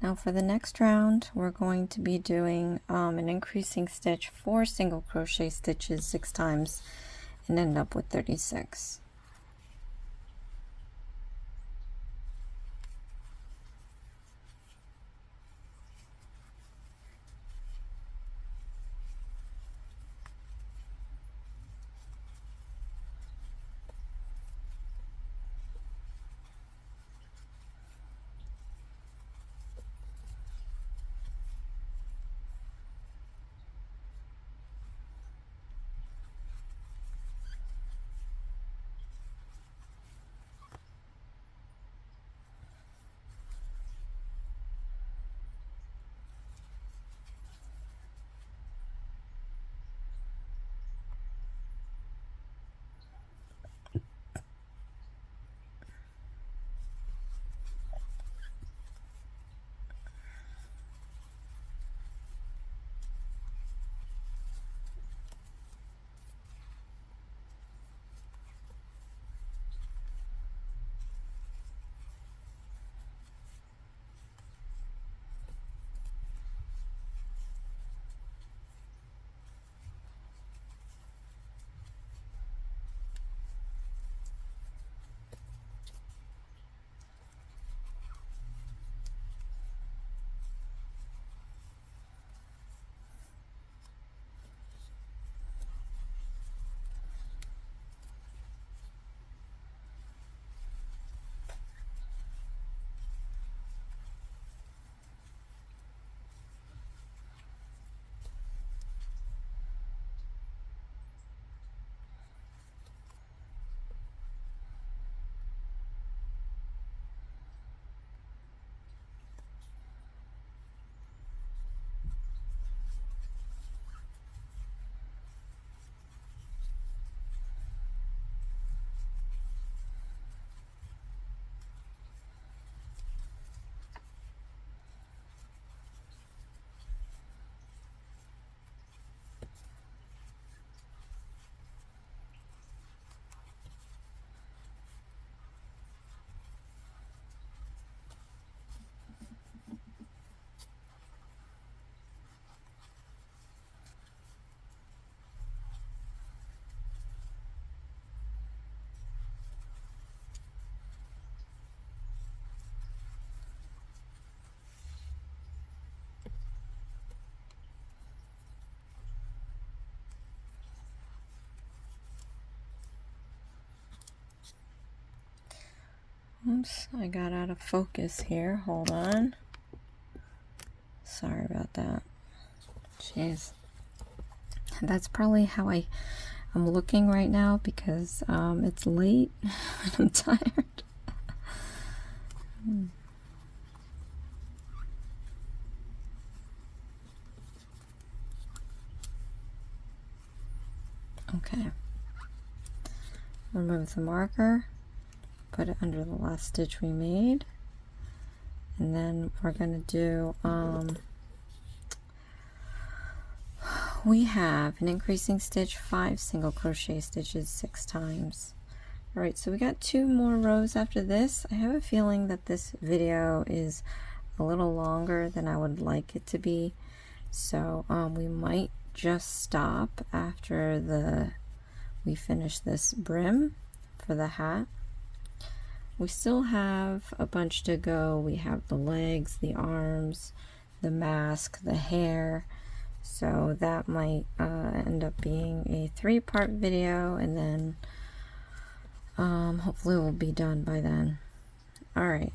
Now for the next round, we're going to be doing an increasing stitch, 4 single crochet stitches 6 times, and end up with 36. Oops, I got out of focus here. Hold on. Sorry about that. Jeez. That's probably how I'm looking right now because it's late and I'm tired. Okay. Remove the marker. Put it under the last stitch we made, and then we're going to do we have an increasing stitch, 5 single crochet stitches 6 times. All right, so we got 2 more rows after this. I have a feeling that this video is a little longer than I would like it to be, so we might just stop after we finish this brim for the hat. We still have a bunch to go. We have the legs, the arms, the mask, the hair. So that might end up being a 3-part video, and then hopefully we'll be done by then. All right.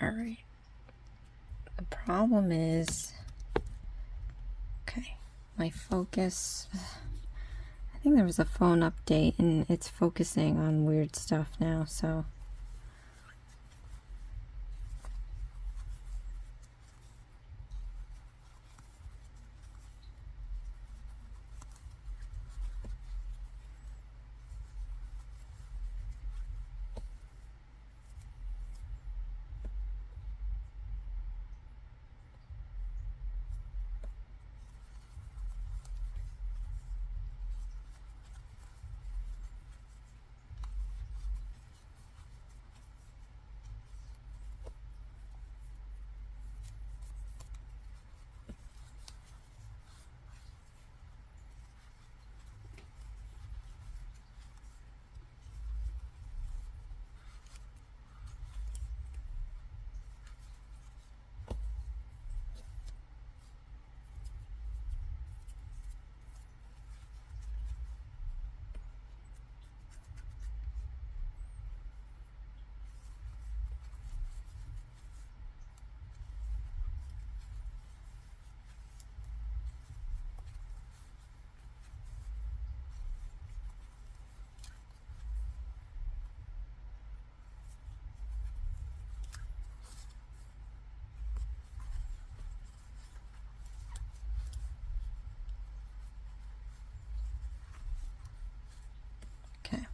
All right. The problem is, okay, my focus, I think there was a phone update and it's focusing on weird stuff now, so. Okay.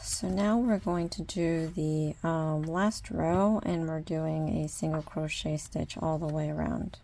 So now we're going to do the last row, and we're doing a single crochet stitch all the way around.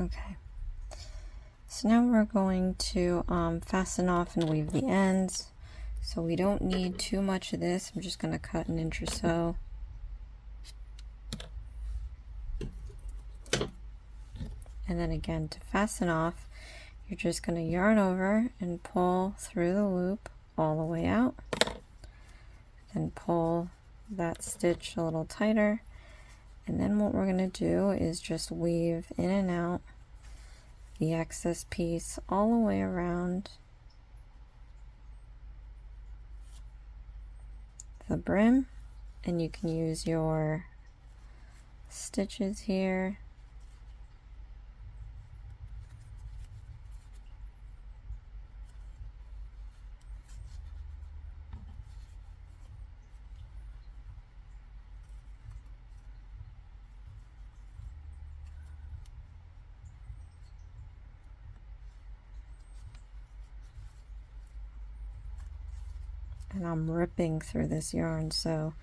Okay, so now we're going to fasten off and weave the ends. So we don't need too much of this. I'm just going to cut an inch or so. And then again, to fasten off, you're just going to yarn over and pull through the loop all the way out. Then pull that stitch a little tighter. And then what we're going to do is just weave in and out the excess piece all the way around the brim, and you can use your stitches here. And I'm ripping through this yarn, so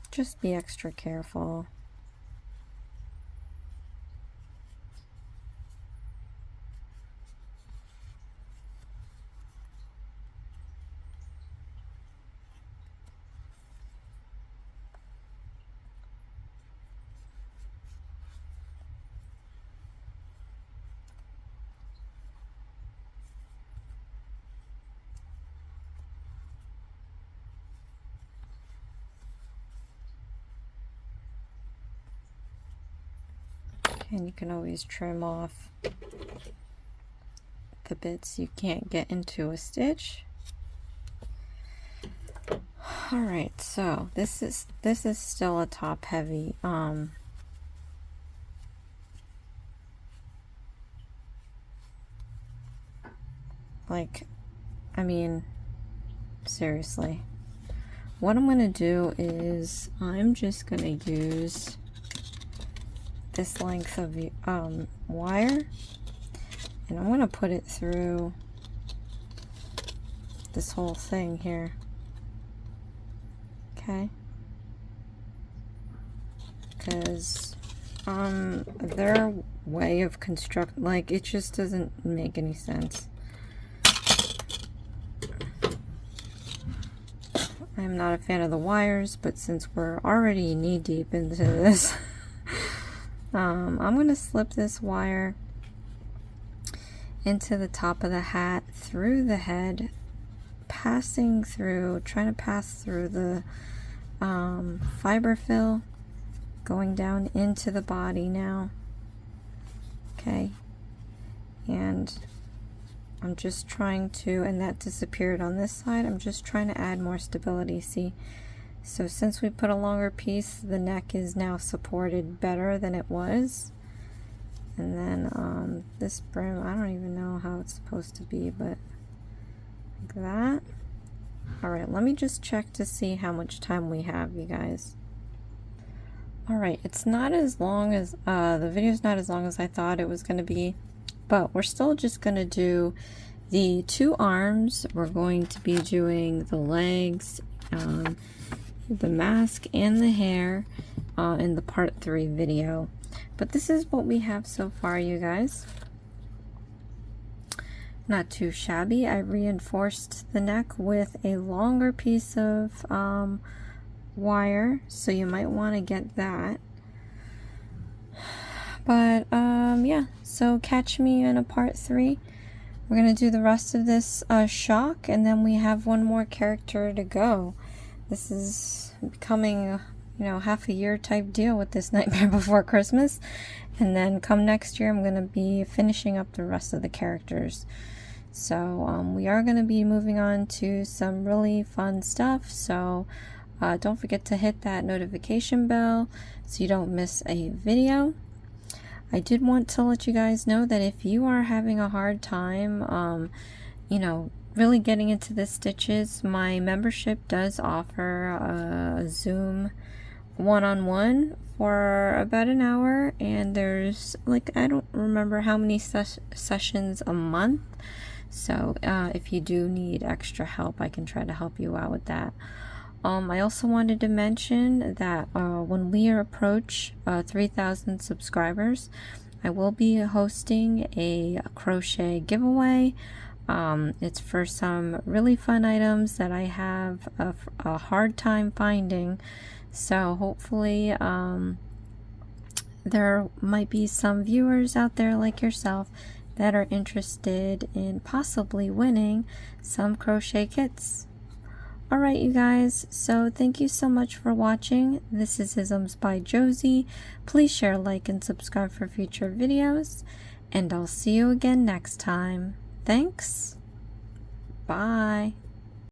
just be extra careful. And you can always trim off the bits you can't get into a stitch. All right, so this is still a top heavy. Like, I mean, seriously. What I'm gonna do is I'm just gonna use this length of wire, and I'm going to put it through this whole thing here. Okay, because their way of construct, like, it just doesn't make any sense. I'm not a fan of the wires, but since we're already knee deep into this, I'm going to slip this wire into the top of the hat, through the head, trying to pass through the fiber fill, going down into the body now. Okay, and I'm just trying to, and that disappeared on this side, I'm just trying to add more stability, see? So since we put a longer piece, the neck is now supported better than it was. And then this brim, I don't even know how it's supposed to be, but like that. Alright, let me just check to see how much time we have, you guys. Alright, it's not as long as, the video's not as long as I thought it was going to be, but we're still just going to do the 2 arms. We're going to be doing the legs, the mask and the hair in the part 3 video. But this is what we have so far, you guys. Not too shabby. I reinforced the neck with a longer piece of wire, so you might want to get that. But yeah, so catch me in a part 3. We're gonna do the rest of this shock, and then we have one more character to go. This is becoming, you know, half a year type deal with this Nightmare Before Christmas. And then come next year, I'm going to be finishing up the rest of the characters. So we are going to be moving on to some really fun stuff. So don't forget to hit that notification bell so you don't miss a video. I did want to let you guys know that if you are having a hard time, you know, really getting into the stitches, my membership does offer a Zoom one-on-one for about an hour, and there's, like, I don't remember how many sessions a month. So if you do need extra help, I can try to help you out with that. I also wanted to mention that when we approach 3,000 subscribers, I will be hosting a crochet giveaway. It's for some really fun items that I have a hard time finding. So hopefully there might be some viewers out there like yourself that are interested in possibly winning some crochet kits. Alright, you guys, so thank you so much for watching. This is Isms by Josie. Please share, like, and subscribe for future videos, and I'll see you again next time. Thanks. Bye.